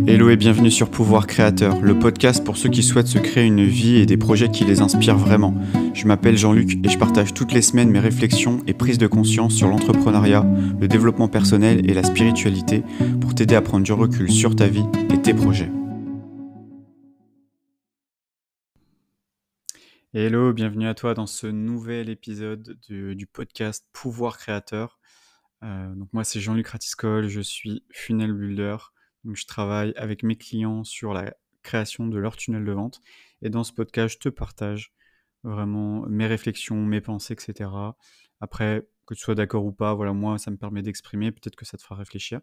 Hello et bienvenue sur Pouvoir Créateur, le podcast pour ceux qui souhaitent se créer une vie et des projets qui les inspirent vraiment. Je m'appelle Jean-Luc et je partage toutes les semaines mes réflexions et prises de conscience sur l'entrepreneuriat, le développement personnel et la spiritualité pour t'aider à prendre du recul sur ta vie et tes projets. Hello, bienvenue à toi dans ce nouvel épisode du podcast Pouvoir Créateur. Donc moi c'est Jean-Luc Ratiscol, je suis funnel builder. Donc je travaille avec mes clients sur la création de leur tunnel de vente. Et dans ce podcast, je te partage vraiment mes réflexions, mes pensées, etc. Après, que tu sois d'accord ou pas, voilà, moi, ça me permet d'exprimer. Peut-être que ça te fera réfléchir.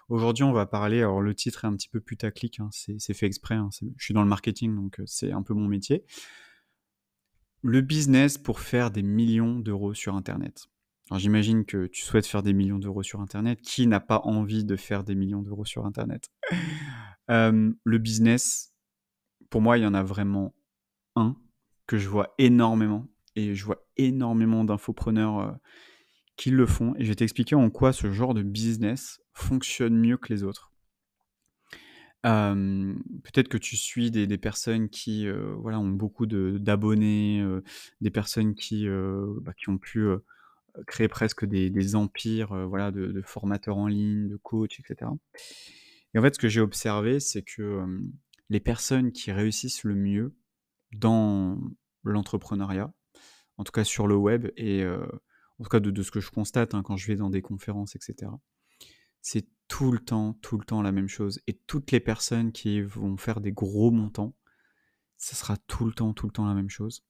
Aujourd'hui, on va parler, alors le titre est un petit peu putaclic, hein, c'est fait exprès. Je suis dans le marketing, donc c'est un peu mon métier. Le business pour faire des millions d'euros sur Internet. Alors j'imagine que tu souhaites faire des millions d'euros sur Internet. Qui n'a pas envie de faire des millions d'euros sur Internet? Le business, pour moi, il y en a vraiment un que je vois énormément. Et je vois énormément d'infopreneurs qui le font. Et je vais t'expliquer en quoi ce genre de business fonctionne mieux que les autres. Peut-être que tu suis des personnes qui voilà, ont beaucoup d'abonnés, des personnes qui ont pu créer presque des empires voilà, de formateurs en ligne, de coachs, etc. Et en fait, ce que j'ai observé, c'est que les personnes qui réussissent le mieux dans l'entrepreneuriat, en tout cas sur le web, et en tout cas de ce que je constate quand je vais dans des conférences, etc., c'est tout le temps la même chose. Et toutes les personnes qui vont faire des gros montants, ça sera tout le temps la même chose.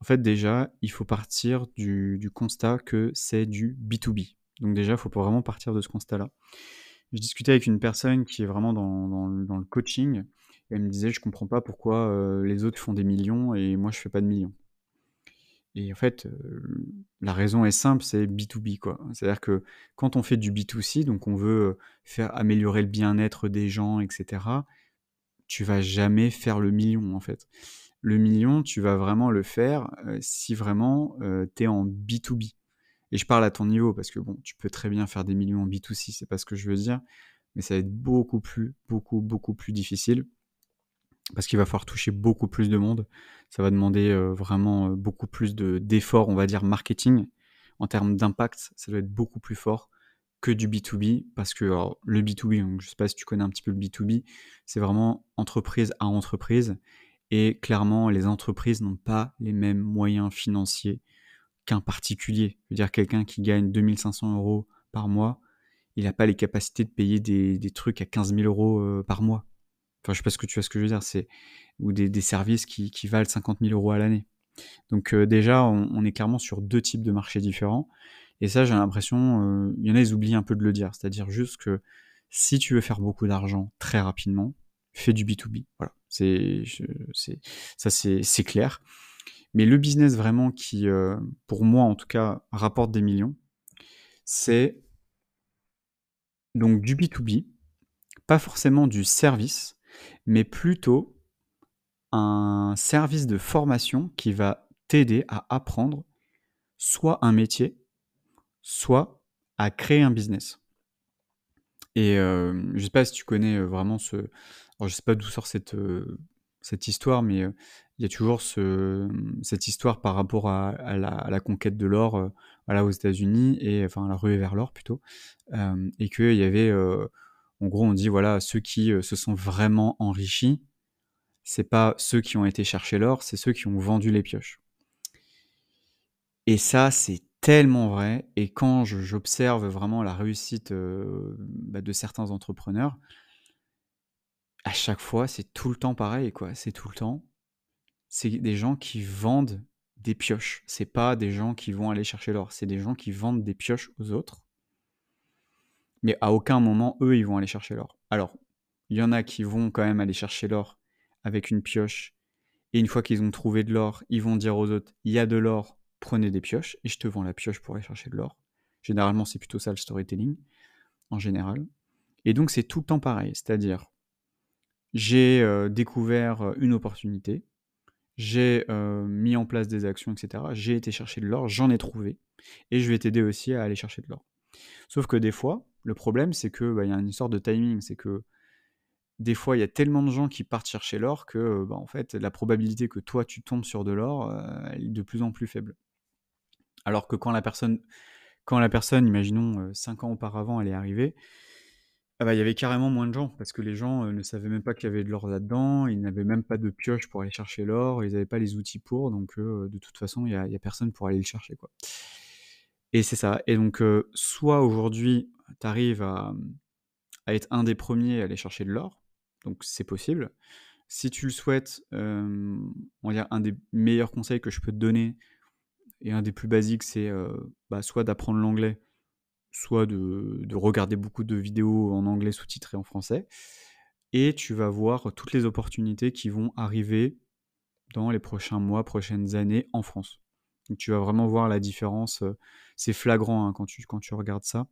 En fait, déjà, il faut partir du constat que c'est du B2B. Donc déjà, il faut vraiment partir de ce constat-là. Je discutais avec une personne qui est vraiment dans le coaching, et elle me disait: «Je comprends pas pourquoi les autres font des millions et moi je fais pas de millions». Et en fait, la raison est simple, c'est B2B, quoi. C'est-à-dire que quand on fait du B2C, donc on veut faire améliorer le bien-être des gens, etc., tu vas jamais faire le million, en fait. Le million, tu vas vraiment le faire si vraiment tu es en B2B. Et je parle à ton niveau parce que bon, tu peux très bien faire des millions en B2C, c'est pas ce que je veux dire, mais ça va être beaucoup plus difficile parce qu'il va falloir toucher beaucoup plus de monde. Ça va demander vraiment beaucoup plus d'efforts, on va dire, marketing. En termes d'impact, ça doit être beaucoup plus fort que du B2B, parce que alors, le B2B, donc, je ne sais pas si tu connais un petit peu le B2B, c'est vraiment entreprise à entreprise, et clairement, les entreprises n'ont pas les mêmes moyens financiers qu'un particulier. Je veux dire, quelqu'un qui gagne 2500 euros par mois, il n'a pas les capacités de payer des trucs à 15 000 euros par mois. Enfin, je sais pas ce que tu vois ce que je veux dire, ou des services qui valent 50 000 euros à l'année. Donc déjà, on est clairement sur deux types de marchés différents. Et ça, j'ai l'impression, il y en a, ils oublient un peu de le dire. C'est-à-dire juste que si tu veux faire beaucoup d'argent très rapidement, fais du B2B. Voilà, c'est clair. Mais le business vraiment qui, pour moi en tout cas, rapporte des millions, c'est donc du B2B, pas forcément du service, mais plutôt un service de formation qui va t'aider à apprendre soit un métier, soit à créer un business. Et je ne sais pas si tu connais vraiment ce... Alors je ne sais pas d'où sort cette histoire, mais il y a toujours cette histoire par rapport à la conquête de l'or voilà, aux États-Unis, et enfin la ruée vers l'or plutôt, et qu'il y avait, en gros on dit voilà, ceux qui se sont vraiment enrichis, c'est pas ceux qui ont été chercher l'or, c'est ceux qui ont vendu les pioches. Et ça, c'est tellement vrai. Et quand j'observe vraiment la réussite de certains entrepreneurs, à chaque fois, c'est tout le temps pareil, quoi. C'est tout le temps. C'est des gens qui vendent des pioches. C'est pas des gens qui vont aller chercher l'or. C'est des gens qui vendent des pioches aux autres. Mais à aucun moment, eux, ils vont aller chercher l'or. Alors, il y en a qui vont quand même aller chercher l'or avec une pioche. Et une fois qu'ils ont trouvé de l'or, ils vont dire aux autres, il y a de l'or, prenez des pioches, et je te vends la pioche pour aller chercher de l'or. Généralement, c'est plutôt ça le storytelling, en général. Et donc, c'est tout le temps pareil. C'est-à-dire, j'ai découvert une opportunité, j'ai mis en place des actions, etc. J'ai été chercher de l'or, j'en ai trouvé, et je vais t'aider aussi à aller chercher de l'or. Sauf que des fois, le problème, c'est que y a une histoire de timing, c'est que des fois, il y a tellement de gens qui partent chercher l'or que, bah, en fait, la probabilité que toi, tu tombes sur de l'or, elle est de plus en plus faible. Alors que quand la personne, imaginons, 5 ans auparavant, elle est arrivée, ah bah, il y avait carrément moins de gens parce que les gens, ne savaient même pas qu'il y avait de l'or là-dedans, ils n'avaient même pas de pioche pour aller chercher l'or, ils n'avaient pas les outils pour, donc de toute façon, il y a personne pour aller le chercher, quoi. Et c'est ça, et donc soit aujourd'hui, tu arrives à être un des premiers à aller chercher de l'or, donc c'est possible. Si tu le souhaites, on va dire un des meilleurs conseils que je peux te donner et un des plus basiques, c'est, bah, soit d'apprendre l'anglais, soit de regarder beaucoup de vidéos en anglais sous-titrées en français, et tu vas voir toutes les opportunités qui vont arriver dans les prochains mois, prochaines années en France. Donc tu vas vraiment voir la différence, c'est flagrant, hein, quand tu regardes ça.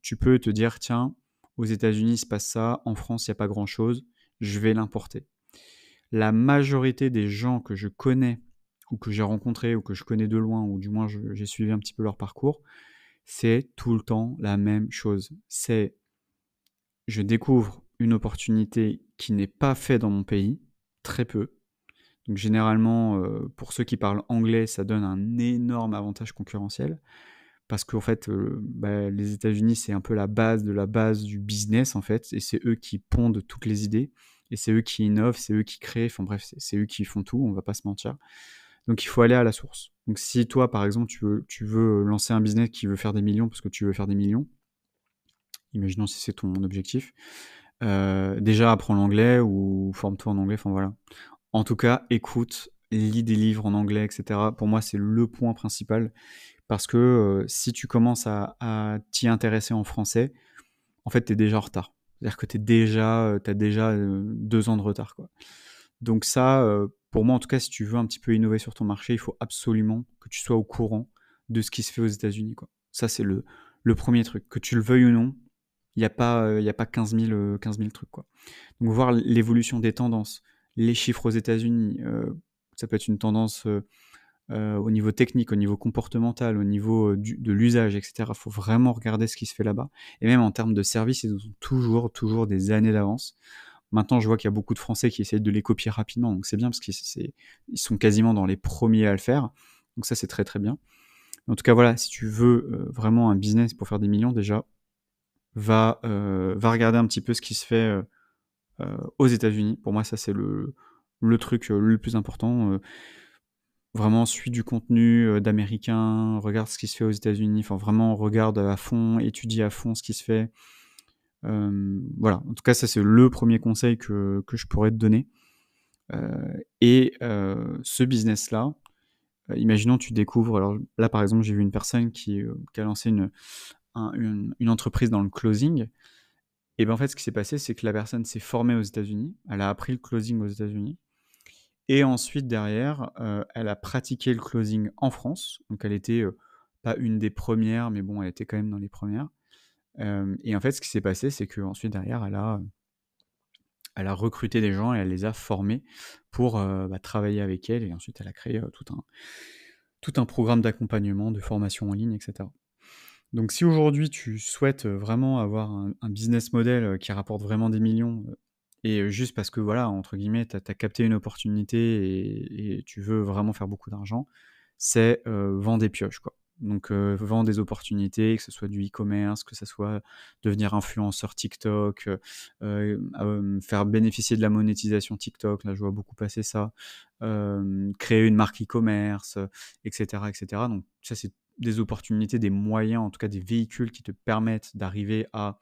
Tu peux te dire: «Tiens, aux États-Unis, il se passe ça, en France, il y a pas grand-chose, je vais l'importer». La majorité des gens que je connais ou que j'ai rencontrés ou que je connais de loin ou du moins j'ai suivi un petit peu leur parcours, c'est tout le temps la même chose. C'est: je découvre une opportunité qui n'est pas faite dans mon pays, très peu. Donc généralement, pour ceux qui parlent anglais, ça donne un énorme avantage concurrentiel parce qu'en fait, bah, les États-Unis, c'est un peu la base de la base du business, en fait, et c'est eux qui pondent toutes les idées et c'est eux qui innovent, c'est eux qui créent, enfin bref, c'est eux qui font tout, on va pas se mentir. Donc il faut aller à la source. Donc si toi, par exemple, tu veux lancer un business qui veut faire des millions parce que tu veux faire des millions, imaginons si c'est ton objectif, déjà apprends l'anglais ou forme-toi en anglais, enfin voilà. En tout cas, écoute, lis des livres en anglais et cetera. Pour moi, c'est le point principal parce que, si tu commences à t'y intéresser en français, en fait, tu es déjà en retard. C'est-à-dire que tu as déjà, 2 ans de retard, quoi. Donc ça, pour moi, en tout cas, si tu veux un petit peu innover sur ton marché, il faut absolument que tu sois au courant de ce qui se fait aux États-Unis, quoi. Ça, c'est le 1er truc. Que tu le veuilles ou non, il y a pas 15 000 trucs, quoi. Donc voir l'évolution des tendances, les chiffres aux États-Unis, ça peut être une tendance, au niveau technique, au niveau comportemental, au niveau, de l'usage et cetera. Faut vraiment regarder ce qui se fait là-bas, et même en termes de services, ils ont toujours des années d'avance. Maintenant, je vois qu'il y a beaucoup de Français qui essayent de les copier rapidement, donc c'est bien parce qu'ils sont quasiment dans les premiers à le faire, donc ça, c'est très, très bien. En tout cas, voilà, si tu veux, vraiment un business pour faire des millions, déjà, va regarder un petit peu ce qui se fait, aux États-Unis. Pour moi, ça, c'est le truc, le plus important, vraiment suis du contenu, d'américains, regarde ce qui se fait aux États-Unis, enfin vraiment regarde à fond, étudie à fond ce qui se fait. Voilà, en tout cas, ça, c'est le premier conseil que je pourrais te donner. Ce business-là, imaginons tu découvres, alors là, par exemple, j'ai vu une personne qui a lancé une entreprise dans le closing, et ben, en fait, ce qui s'est passé, c'est que la personne s'est formée aux États-Unis, elle a appris le closing aux États-Unis, et ensuite derrière, elle a pratiqué le closing en France. Donc elle était, pas une des premières, mais bon, elle était quand même dans les premières. Et en fait, ce qui s'est passé, c'est qu'ensuite derrière, elle a recruté des gens et elle les a formés pour, bah, travailler avec elle, et ensuite elle a créé, tout un programme d'accompagnement, de formation en ligne et cetera. Donc si aujourd'hui tu souhaites, vraiment avoir un business model, qui rapporte vraiment des millions, juste parce que voilà, entre guillemets, tu as capté une opportunité et tu veux vraiment faire beaucoup d'argent, c'est, vends des pioches, quoi. Donc vends des opportunités, que ce soit du e-commerce, que ça soit devenir influenceur TikTok, faire bénéficier de la monétisation TikTok, là je vois beaucoup passer ça, créer une marque e-commerce, et cetera, et cetera. Donc ça, c'est des opportunités, des moyens, en tout cas des véhicules qui te permettent d'arriver à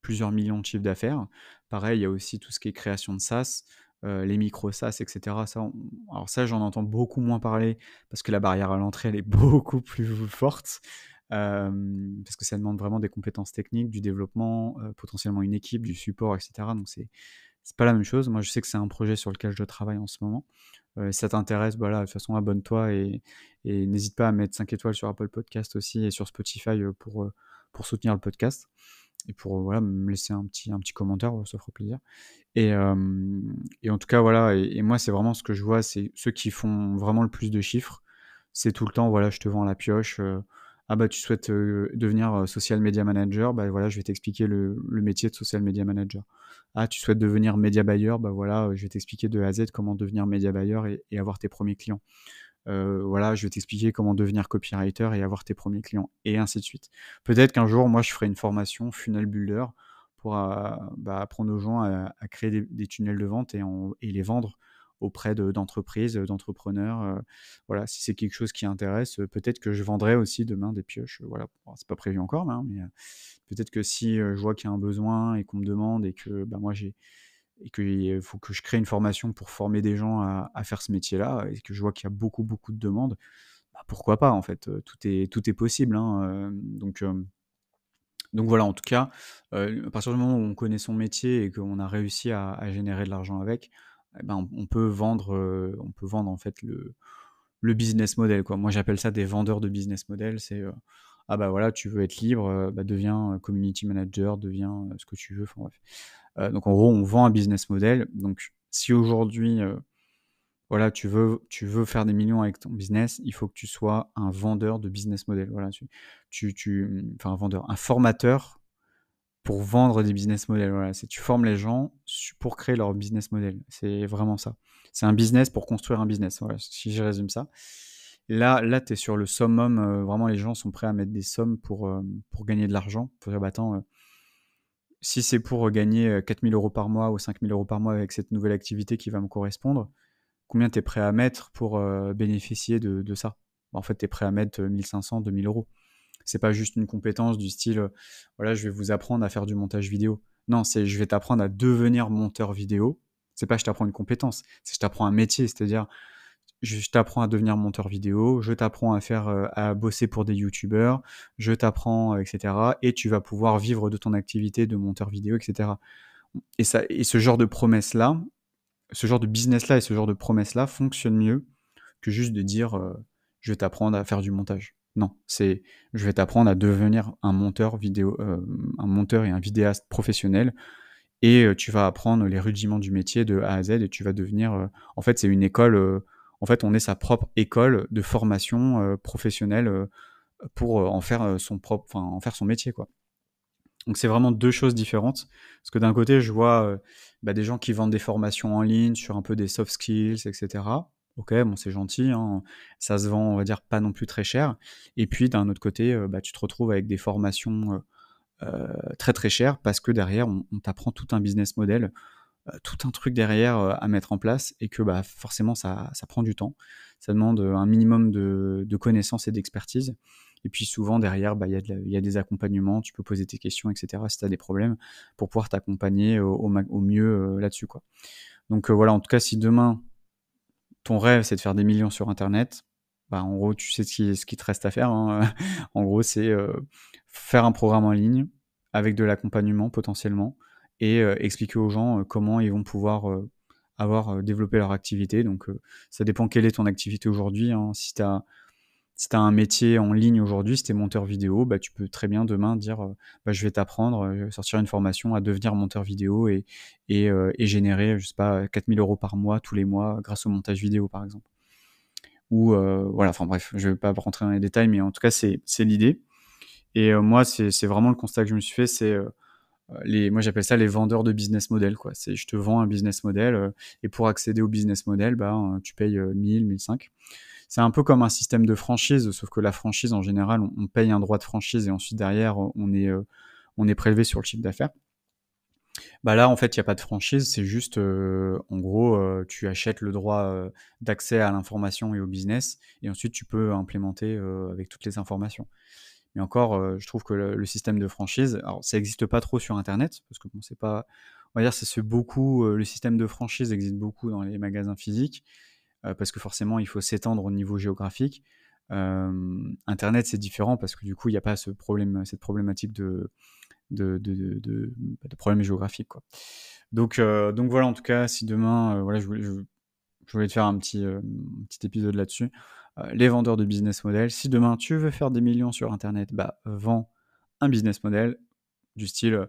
plusieurs millions de chiffres d'affaires. Pareil, il y a aussi tout ce qui est création de SaaS, les micro SaaS, et cetera. Alors ça, j'en entends beaucoup moins parler parce que la barrière à l'entrée, elle est beaucoup plus forte, parce que ça demande vraiment des compétences techniques, du développement, potentiellement une équipe, du support, et cetera. Donc c'est pas la même chose. Moi, je sais que c'est un projet sur lequel je travaille en ce moment. Si ça t'intéresse, voilà, de toute façon, abonne-toi et n'hésite pas à mettre 5 étoiles sur Apple Podcast aussi et sur Spotify, pour soutenir le podcast et pour, voilà, me laisser un petit commentaire, ça fera plaisir. Et en tout cas, voilà, et moi, c'est vraiment ce que je vois, c'est ceux qui font vraiment le plus de chiffres, c'est tout le temps, voilà, je te vends la pioche, ah bah, tu souhaites, devenir, social media manager, bah, voilà, je vais t'expliquer le métier de social media manager. «Ah, tu souhaites devenir média buyer? Bah, voilà, je vais t'expliquer de A à Z comment devenir média buyer et avoir tes premiers clients. Voilà, je vais t'expliquer comment devenir copywriter et avoir tes premiers clients» et ainsi de suite. Peut-être qu'un jour, moi, je ferai une formation funnel builder pour, apprendre aux gens à créer des tunnels de vente et les vendre auprès d'entreprises, d'entrepreneurs, voilà. Si c'est quelque chose qui intéresse, peut-être que je vendrai aussi demain des pioches, voilà. Bon, c'est pas prévu encore, hein, mais peut-être que si, je vois qu'il y a un besoin et qu'on me demande et que, moi, et qu'il faut que je crée une formation pour former des gens à faire ce métier-là et que je vois qu'il y a beaucoup, beaucoup de demandes, pourquoi pas en fait, tout est possible, hein, donc voilà, en tout cas, à partir du moment où on connaît son métier et qu'on a réussi à générer de l'argent avec, et ben, on peut vendre en fait le business model, quoi. Moi, j'appelle ça des vendeurs de business model. C'est, ah bah, voilà, tu veux être libre, deviens, community manager, deviens, ce que tu veux, enfin bref. Donc en gros, on vend un business model. Donc si aujourd'hui, voilà, tu veux faire des millions avec ton business, il faut que tu sois un vendeur de business model. Voilà, enfin un vendeur, un formateur pour vendre des business models. Voilà, tu formes les gens pour créer leur business model. C'est vraiment ça. C'est un business pour construire un business. Voilà, si je résume ça. Là, tu es sur le summum. Vraiment, les gens sont prêts à mettre des sommes pour gagner de l'argent. Pour dire, bah attends, si c'est pour gagner 4 000 € par mois ou 5 000 € par mois avec cette nouvelle activité qui va me correspondre, combien tu es prêt à mettre pour bénéficier de ça? En fait, tu es prêt à mettre 1 500, 2 000 €. C'est pas juste une compétence du style, voilà, je vais vous apprendre à faire du montage vidéo. Non, c'est je vais t'apprendre à devenir monteur vidéo. C'est pas je t'apprends une compétence, c'est je t'apprends un métier, c'est-à-dire je t'apprends à devenir monteur vidéo, je t'apprends à bosser pour des youtubeurs, je t'apprends, et cetera et tu vas pouvoir vivre de ton activité de monteur vidéo et cetera. Et ce genre de promesse-là, ce genre de business-là et ce genre de promesse-là fonctionne mieux que juste de dire, «Je vais t'apprendre à faire du montage». Non, c'est: «Je vais t'apprendre à devenir un monteur vidéo, un monteur et un vidéaste professionnel et tu vas apprendre les rudiments du métier de A à Z et tu vas devenir», en fait, c'est une école, en fait, on est sa propre école de formation, professionnelle, pour, en faire son métier, quoi. Donc c'est vraiment 2 choses différentes. Parce que d'un côté, je vois, des gens qui vendent des formations en ligne sur un peu des soft skills et cetera. OK, bon, c'est gentil, hein, ça se vend, on va dire, pas non plus très cher. Et puis d'un autre côté, tu te retrouves avec des formations, très, très chères parce que derrière on t'apprend tout un business model, tout un truc derrière, à mettre en place et que, forcément ça prend du temps. Ça demande, un minimum de connaissances et d'expertise et puis souvent derrière, il y a des accompagnements, tu peux poser tes questions et cetera si tu as des problèmes pour pouvoir t'accompagner au mieux, là-dessus, quoi. Donc, voilà, en tout cas, si demain ton rêve, c'est de faire des millions sur internet, en gros, tu sais ce qui te reste à faire, hein, en gros, c'est, faire un programme en ligne avec de l'accompagnement potentiellement et expliquer aux gens, comment ils vont pouvoir, développé leur activité. Donc, ça dépend quelle est ton activité aujourd'hui, hein. Si tu as un métier en ligne aujourd'hui, si tu es monteur vidéo, tu peux très bien demain dire, «Je vais t'apprendre, je vais sortir une formation à devenir monteur vidéo et générer, je sais pas, 4 000 € par mois, tous les mois, grâce au montage vidéo», par exemple. Ou, voilà, enfin bref, je vais pas rentrer dans les détails, mais en tout cas, c'est l'idée et moi, c'est vraiment le constat que je me suis fait, c'est, moi j'appelle ça les vendeurs de business model, quoi. C'est je te vends un business model, et pour accéder au business model, tu payes, 1 000, 1 500. C'est un peu comme un système de franchise, sauf que la franchise en général, on paye un droit de franchise et ensuite derrière, on est prélevé sur le chiffre d'affaires. Là, en fait, il y a pas de franchise, c'est juste, en gros, tu achètes le droit, d'accès à l'information et au business et ensuite tu peux implémenter, avec toutes les informations. Mais encore, je trouve que le système de franchise, alors ça existe pas trop sur internet parce que bon, c'est pas, on va dire, ça se fait beaucoup, le système de franchise existe beaucoup dans les magasins physiques, parce que forcément il faut s'étendre au niveau géographique. Internet, c'est différent parce que du coup, il y a pas cette problématique de problème géographique, quoi. Donc voilà, en tout cas, si demain, voilà, je voulais te faire un petit épisode là-dessus. Les vendeurs de business model, si demain tu veux faire des millions sur internet, vends un business model du style,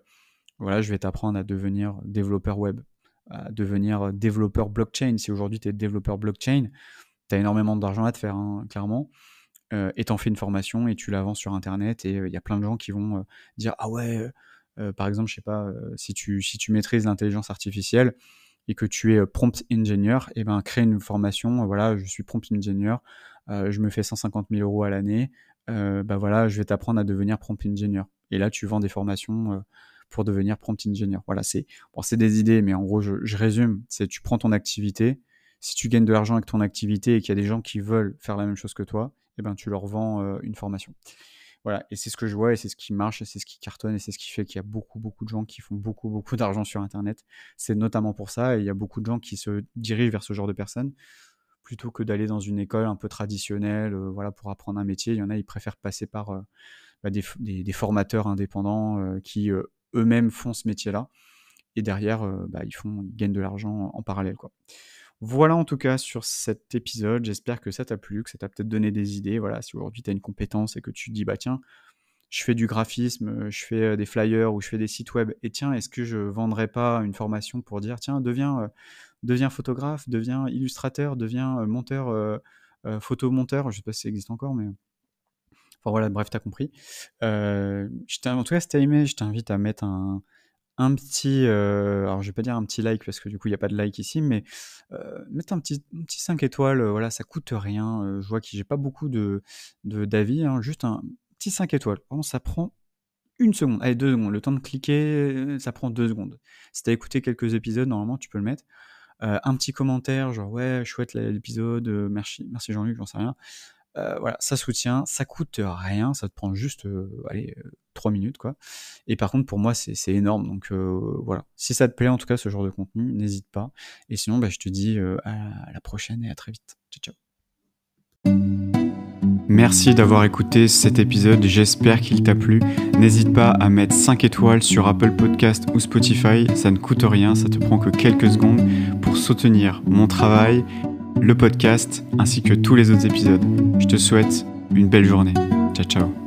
voilà, je vais t'apprendre à devenir développeur web, à devenir développeur blockchain. Si aujourd'hui tu es développeur blockchain, tu as énormément d'argent à te faire, hein, clairement, et tu en fais une formation et tu la vends sur internet et il y a plein de gens qui vont, dire: «Ah ouais, Par exemple, je sais pas, si tu maîtrises l'intelligence artificielle et que tu es, prompt engineer et ben, crée une formation, voilà, je suis prompt engineer, je me fais 150 000 € à l'année, bah, voilà, je vais t'apprendre à devenir prompt engineer et là, tu vends des formations, pour devenir prompt engineer. Voilà, c'est des idées, mais en gros, je résume, c'est tu prends ton activité, si tu gagnes de l'argent avec ton activité et qu'il y a des gens qui veulent faire la même chose que toi, et ben, tu leur vends, une formation. Voilà, et c'est ce que je vois et c'est ce qui marche et c'est ce qui cartonne et c'est ce qui fait qu'il y a beaucoup, beaucoup de gens qui font beaucoup, beaucoup d'argent sur internet. C'est notamment pour ça et il y a beaucoup de gens qui se dirigent vers ce genre de personnes plutôt que d'aller dans une école un peu traditionnelle, voilà, pour apprendre un métier. Il y en a, ils préfèrent passer par, bah, des formateurs indépendants, qui, eux-mêmes font ce métier-là et derrière, bah, ils gagnent de l'argent en parallèle, quoi. Voilà en tout cas sur cet épisode, j'espère que ça t'a plu, que ça t'a peut-être donné des idées. Voilà, si aujourd'hui tu as une compétence et que tu te dis: «Bah tiens, je fais du graphisme, je fais, des flyers ou je fais des sites web et tiens, est-ce que je vendrais pas une formation pour dire: "Tiens, deviens photographe, deviens illustrateur, deviens, monteur, photomonteur"?» Je sais pas si ça existe encore, mais enfin voilà, bref, tu as compris. En tout cas, si tu as aimé, je t'invite à mettre un petit, alors je vais pas dire un petit like parce que du coup il y a pas de like ici, mais mettre un petit 5 étoiles, voilà, ça coûte rien, je vois que j'ai pas beaucoup d'avis, hein, juste un petit 5 étoiles. Vraiment, ça prend 1 seconde, allez 2 secondes, le temps de cliquer, ça prend 2 secondes. Si tu as écouté quelques épisodes, normalement tu peux le mettre. Un petit commentaire genre: «Ouais, chouette l'épisode, merci Jean-Luc», j'en sais rien. Voilà, ça soutient, ça coûte rien, ça te prend juste, allez, 3 minutes quoi et par contre pour moi c'est énorme donc voilà. Si ça te plaît en tout cas ce genre de contenu, n'hésite pas et sinon, bah, je te dis, à la prochaine et à très vite. Ciao, ciao. Merci d'avoir écouté cet épisode, j'espère qu'il t'a plu. N'hésite pas à mettre 5 étoiles sur Apple Podcast ou Spotify, ça ne coûte rien, ça te prend que quelques secondes pour soutenir mon travail, le podcast ainsi que tous les autres épisodes. Je te souhaite une belle journée. Ciao, ciao.